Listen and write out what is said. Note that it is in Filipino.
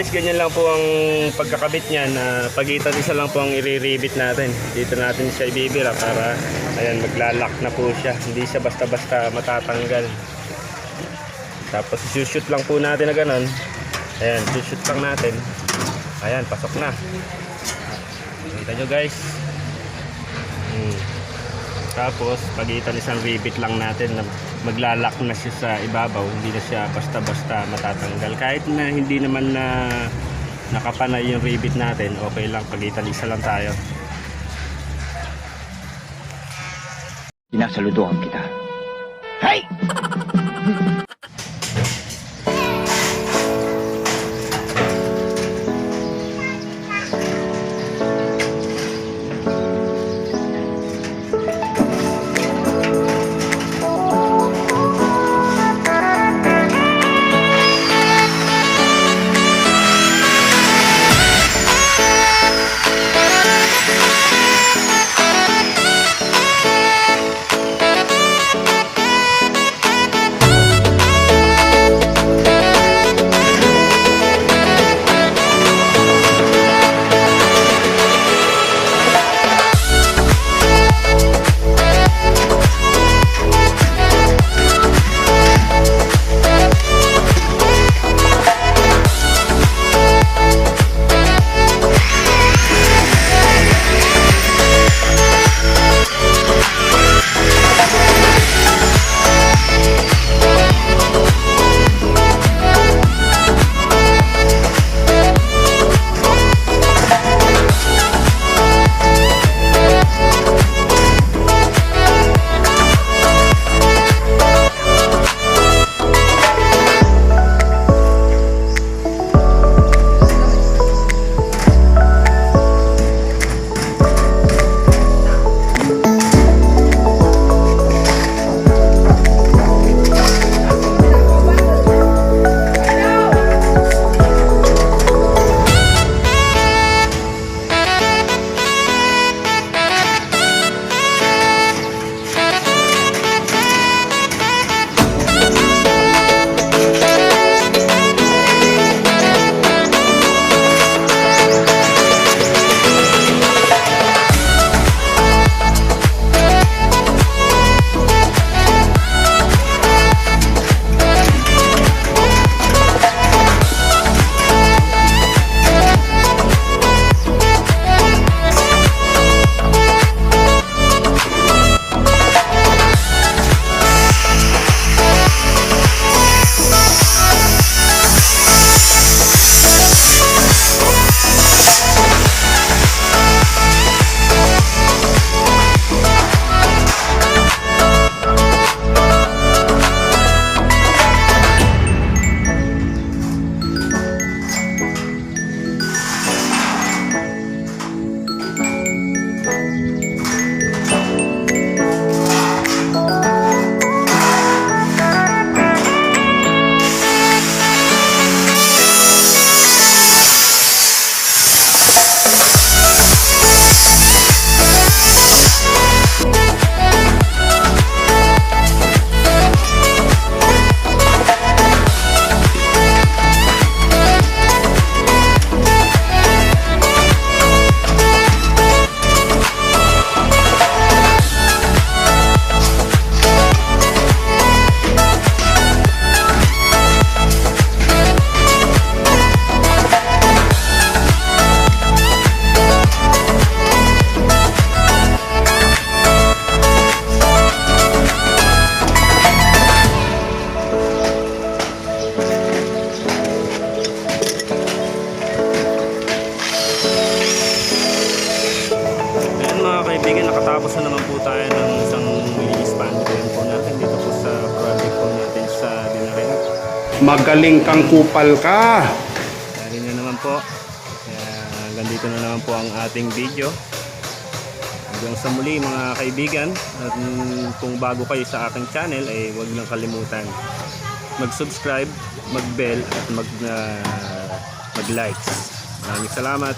guys, ganyan lang po ang pagkakabit niyan. Pagitan isa lang po ang i-re-rivet natin. Dito natin siya ibibira para ayan, maglalak na po siya. Hindi siya basta-basta matatanggal. Tapos shoot lang po natin na ganun. Ayan, shoot lang natin. Ayan, pasok na. Kita nyo guys. Tapos pagitan isang rivet lang natin na maglalak na siya sa ibabaw, hindi na siya basta-basta matatanggal. Kahit na hindi naman na nakapanay yung rivet natin, okay lang, pagitan isa lang tayo. Sinasaludoan kita. Hey! kaibigan, nakatapos na naman po tayo ng isang mini spandrill po natin dito po sa project po natin sa Dinarayat. Magaling kang kupal ka. Dahil na naman po. Kaya hanggang dito na naman po ang ating video. Hanggang sa muli mga kaibigan. At kung bago kayo sa aking channel ay huwag lang kalimutan mag-subscribe, mag-bell at mag-likes. Maraming salamat.